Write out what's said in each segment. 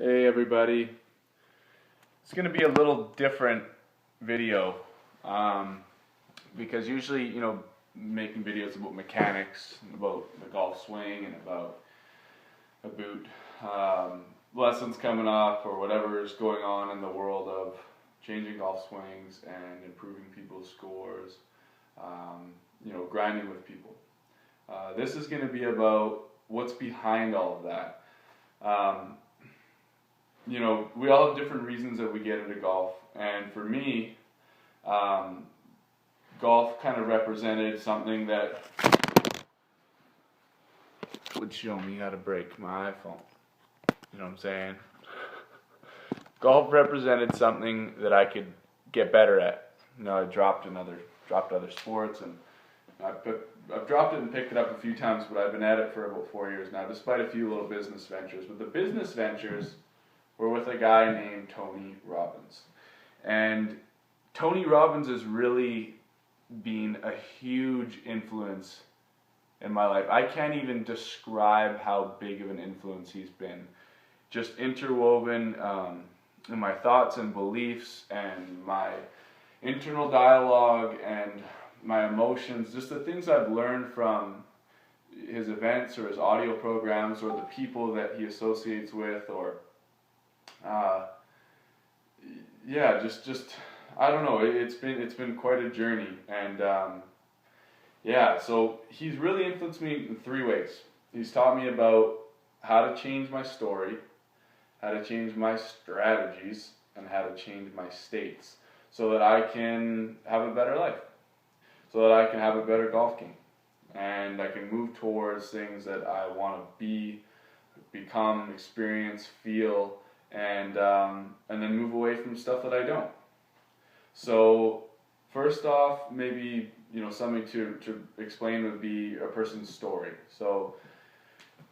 Hey everybody, it's going to be a little different video because usually, making videos about mechanics, about the golf swing and about lessons coming up or whatever is going on in the world of changing golf swings and improving people's scores, grinding with people. This is going to be about what's behind all of that. We all have different reasons that we get into golf, and for me, golf kind of represented something that would show me how to break my iPhone. You know what I'm saying? Golf represented something that I could get better at. I dropped other sports, and I've dropped it and picked it up a few times, but I've been at it for about 4 years now, despite a few little business ventures. But the business ventures were with a guy named Tony Robbins. And Tony Robbins has really been a huge influence in my life. I can't even describe how big of an influence he's been. Just interwoven in my thoughts and beliefs and my internal dialogue and my emotions, just the things I've learned from his events or his audio programs or the people that he associates with, or just I don't know. It's been quite a journey, and so he's really influenced me in 3 ways. He's taught me about how to change my story, how to change my strategies, and how to change my states so that I can have a better life, so that I can have a better golf game, and I can move towards things that I want to become, experience, feel, and then move away from stuff that I don't. So first off, maybe something to explain would be a person's story. So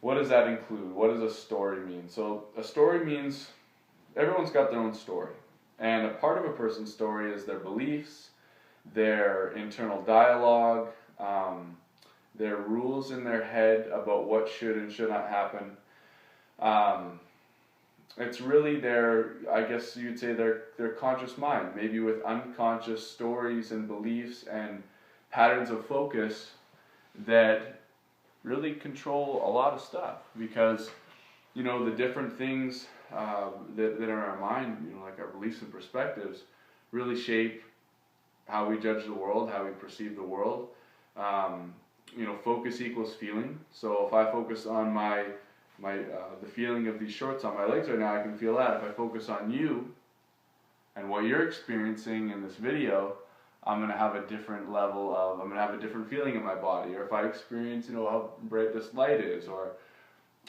what does that include? What does a story mean? So a story means everyone's got their own story, and a part of a person's story is their beliefs, their internal dialogue, their rules in their head about what should and should not happen. It's really I guess you'd say their conscious mind, maybe with unconscious stories and beliefs and patterns of focus that really control a lot of stuff, because the different things that are in our mind, like our beliefs and perspectives, really shape how we judge the world, how we perceive the world. Focus equals feeling. So if I focus on the feeling of these shorts on my legs right now, I can feel that. If I focus on you and what you're experiencing in this video, I'm going to have a different I'm going to have a different feeling in my body. Or if I experience, how bright this light is, or,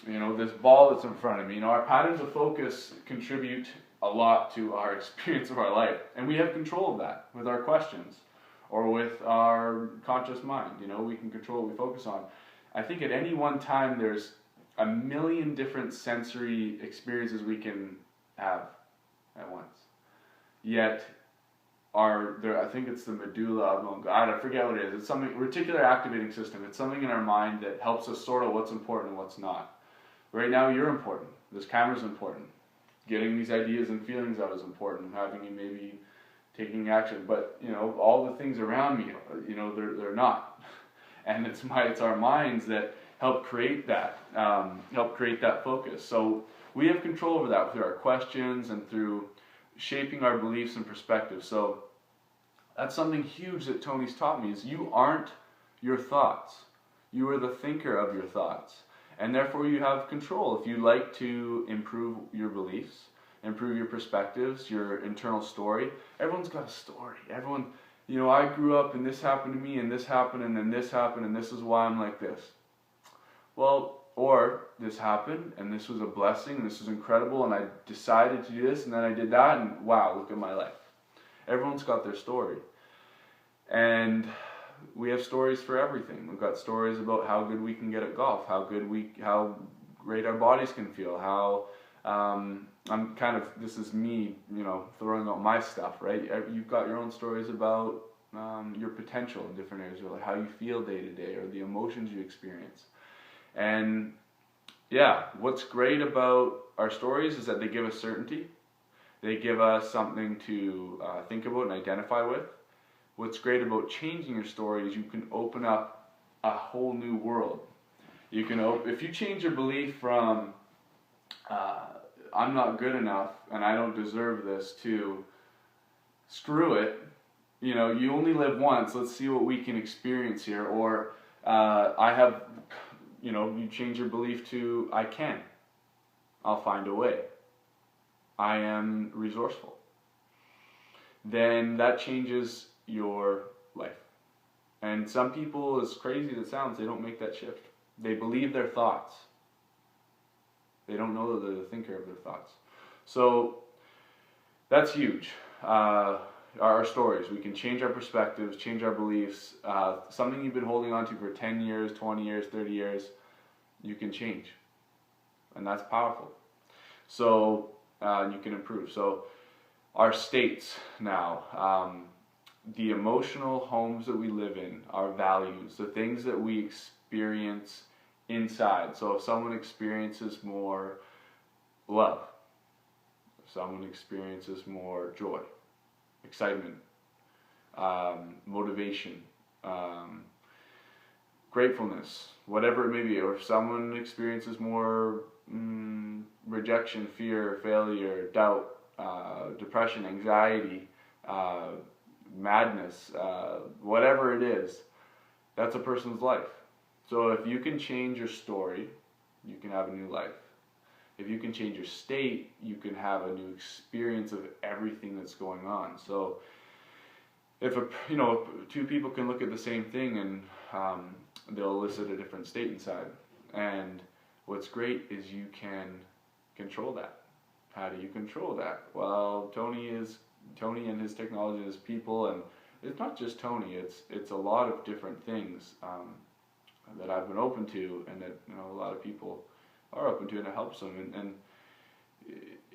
this ball that's in front of me. Our patterns of focus contribute a lot to our experience of our life. And we have control of that with our questions or with our conscious mind. We can control what we focus on. I think at any one time there's a million different sensory experiences we can have at once. Yet, I think it's the medulla oblongata, I forget what it is. It's something, reticular activating system. It's something in our mind that helps us sort out what's important and what's not. Right now, you're important. This camera's important. Getting these ideas and feelings out is important. Having you maybe taking action, but all the things around me, they're not. And it's our minds that help create that focus. So we have control over that through our questions and through shaping our beliefs and perspectives. So that's something huge that Tony's taught me, is you aren't your thoughts. You are the thinker of your thoughts. And therefore you have control. If you like to improve your beliefs, improve your perspectives, your internal story, everyone's got a story. Everyone, I grew up and this happened to me and this happened and then this happened and this is why I'm like this. Well, or this happened and this was a blessing and this was incredible and I decided to do this and then I did that and wow, look at my life. Everyone's got their story. And we have stories for everything. We've got stories about how good we can get at golf, how great our bodies can feel, how this is me, throwing out my stuff, right? You've got your own stories about your potential in different areas, or like how you feel day to day, or the emotions you experience. And yeah, what's great about our stories is that they give us certainty. They give us something to think about and identify with. What's great about changing your story is you can open up a whole new world. You can if you change your belief from I'm not good enough and I don't deserve this to screw it, you know, you only live once, let's see what we can experience here. Or I have, you know, you change your belief to I'll find a way, I am resourceful. Then that changes your life. And some people, as crazy as it sounds, they don't make that shift. They believe their thoughts. They don't know that they're the thinker of their thoughts. So that's huge. Our stories. We can change our perspectives, change our beliefs. Something you've been holding on to for 10 years, 20 years, 30 years, you can change. And that's powerful. So you can improve. So our states now, the emotional homes that we live in, our values, the things that we experience inside. So if someone experiences more love, if someone experiences more joy, excitement, motivation, gratefulness, whatever it may be, or if someone experiences more rejection, fear, failure, doubt, depression, anxiety, madness, whatever it is, that's a person's life. So if you can change your story, you can have a new life. If you can change your state, you can have a new experience of everything that's going on. So if two people can look at the same thing and they'll elicit a different state inside. And what's great is you can control that. How do you control that? Well, Tony and his technology and his people, and it's not just Tony. It's a lot of different things that I've been open to, and that a lot of people are open to, and it helps them. And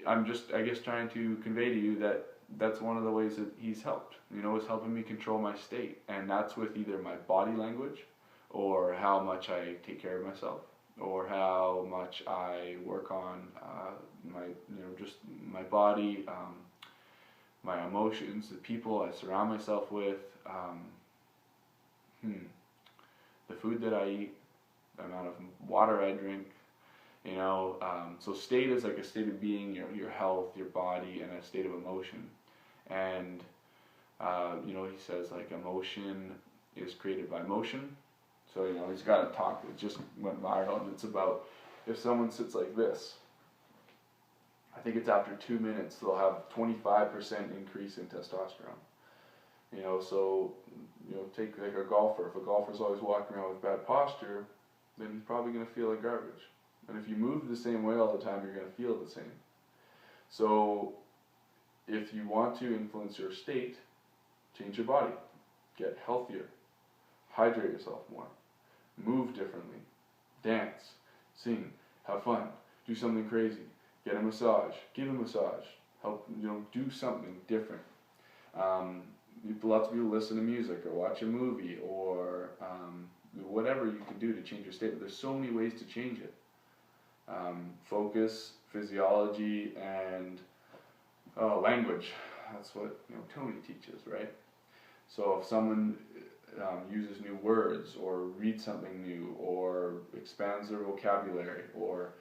I'm just, I guess, trying to convey to you that that's one of the ways that he's helped. Is helping me control my state, and that's with either my body language, or how much I take care of myself, or how much I work on just my body, my emotions, the people I surround myself with, the food that I eat, the amount of water I drink. So state is like a state of being, your health, your body, and a state of emotion. And he says like emotion is created by motion. So he's got a talk that just went viral, and it's about if someone sits like this, I think it's after 2 minutes they'll have 25% increase in testosterone. Take like a golfer. If a golfer's always walking around with bad posture, then he's probably going to feel like garbage. And if you move the same way all the time, you're going to feel the same. So if you want to influence your state, change your body, get healthier, hydrate yourself more, move differently, dance, sing, have fun, do something crazy, get a massage, give a massage, help, do something different. Lots of people listen to music or watch a movie or whatever you can do to change your state, but there's so many ways to change it. Focus, physiology, and language. That's what Tony teaches, right? So if someone uses new words or reads something new or expands their vocabulary or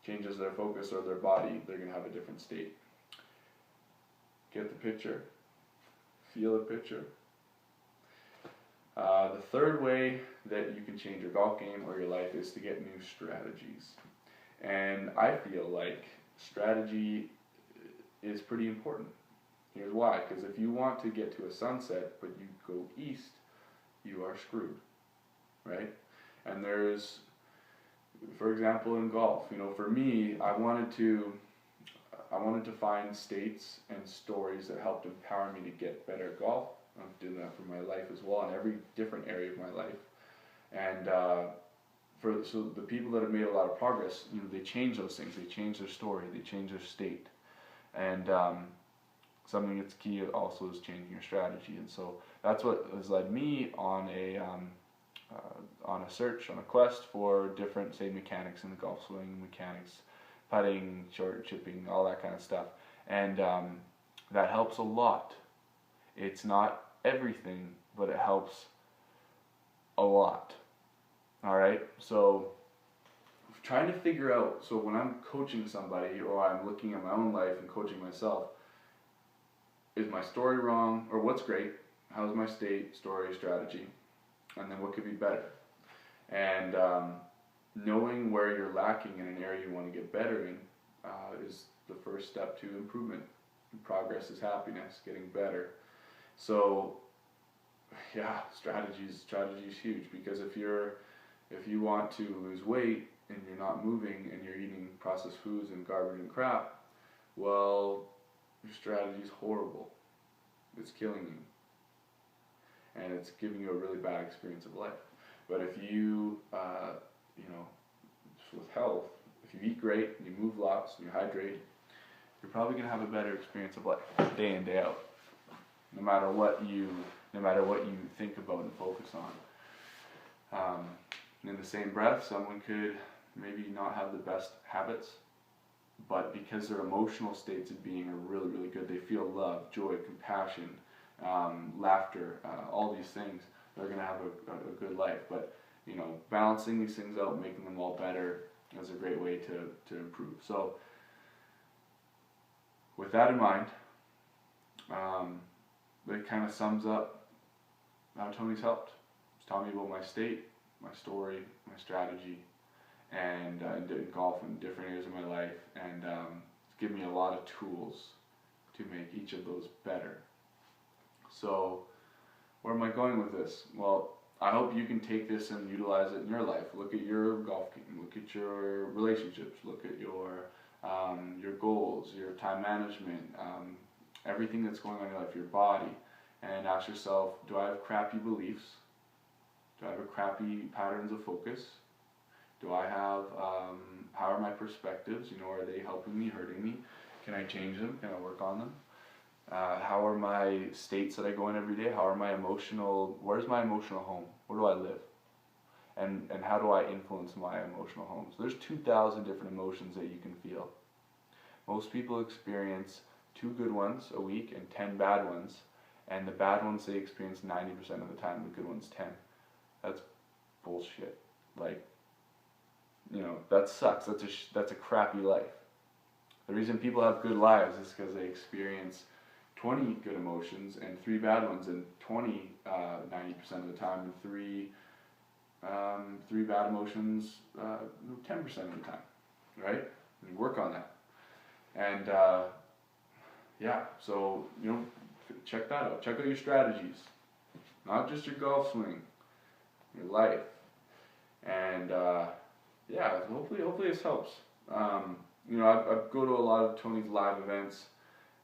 changes their focus or their body, they're going to have a different state. Get the picture. Feel the picture. The third way that you can change your golf game or your life is to get new strategies. And I feel like strategy is pretty important. Here's why. Because if you want to get to a sunset but you go east, you are screwed, right? And there's, for example, in golf, for me, I wanted to find states and stories that helped empower me to get better at golf. I'm doing that for my life as well, in every different area of my life. And so the people that have made a lot of progress, they change those things. They change their story. They change their state. And something that's key also is changing your strategy. And so that's what has led me on a on a search, on a quest for different, say, mechanics in the golf swing, mechanics, putting, short chipping, all that kind of stuff. And that helps a lot. It's not everything, but it helps a lot. Alright, so trying to figure out, so when I'm coaching somebody or I'm looking at my own life and coaching myself, is my story wrong, or what's great, how's my state, story, strategy, and then what could be better. And knowing where you're lacking in an area you want to get better in is the first step to improvement. Progress is happiness, getting better. So yeah, strategy is huge, because if you want to lose weight and you're not moving and you're eating processed foods and garbage and crap, well, your strategy is horrible. It's killing you, and it's giving you a really bad experience of life. But if you, with health, if you eat great, and you move lots, and you hydrate, you're probably going to have a better experience of life, day in, day out. No matter what you think about and focus on. In the same breath, someone could maybe not have the best habits, but because their emotional states of being are really, really good, they feel love, joy, compassion, laughter, all these things, they're going to have a good life. But balancing these things out, making them all better, is a great way to improve. So with that in mind, that kind of sums up how Tony's helped. He's taught me about my state, my story, my strategy, and in golf and different areas of my life, and it's given me a lot of tools to make each of those better. So where am I going with this? Well, I hope you can take this and utilize it in your life. Look at your golf game, look at your relationships, look at your goals, your time management, everything that's going on in your life, your body, and ask yourself, do I have crappy beliefs? Do I have crappy patterns of focus? Do I have, how are my perspectives? Are they helping me, hurting me? Can I change them? Can I work on them? How are my states that I go in every day? How are my where's my emotional home? Where do I live? And how do I influence my emotional homes? There's 2,000 different emotions that you can feel. Most people experience 2 good ones a week and 10 bad ones, and the bad ones they experience 90% of the time, the good ones 10. That's bullshit. That sucks. That's a crappy life. The reason people have good lives is because they experience 20 good emotions and 3 bad ones, and 90% of the time, and 3 bad emotions 10% of the time, right? And work on that. And so check that out. Check out your strategies, not just your golf swing, your life, and hopefully this helps. I go to a lot of Tony's live events,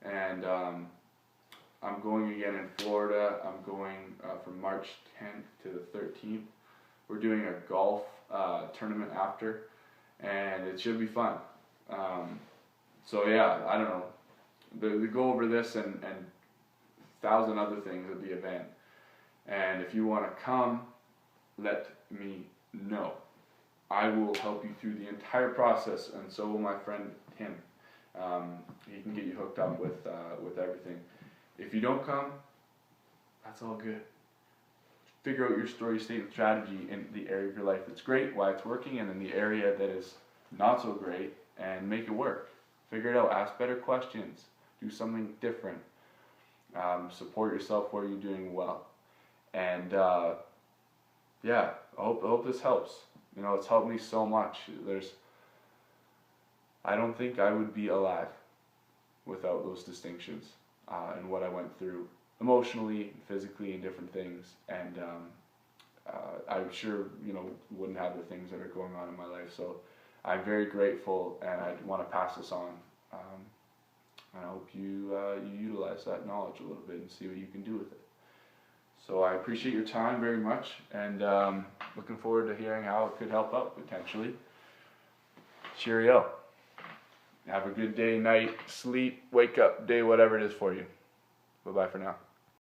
and I'm going again in Florida. I'm going from March 10th to the 13th. We're doing a golf tournament after, and it should be fun. I don't know. We go over this and 1,000 other things at the event. And if you want to come, let me know. I will help you through the entire process, and so will my friend Tim. He can get you hooked up with everything. If you don't come, that's all good. Figure out your story, state, and strategy in the area of your life that's great, why it's working, and in the area that is not so great, and make it work. Figure it out. Ask better questions. Do something different. Support yourself where you're doing well. And I hope this helps. It's helped me so much. I don't think I would be alive without those distinctions and what I went through emotionally, physically, and different things. And I'm sure wouldn't have the things that are going on in my life. So I'm very grateful, and I want to pass this on. I hope you utilize that knowledge a little bit and see what you can do with it. So I appreciate your time very much, and looking forward to hearing how it could help out potentially. Cheerio. Have a good day, night, sleep, wake up, day, whatever it is for you. Bye-bye for now.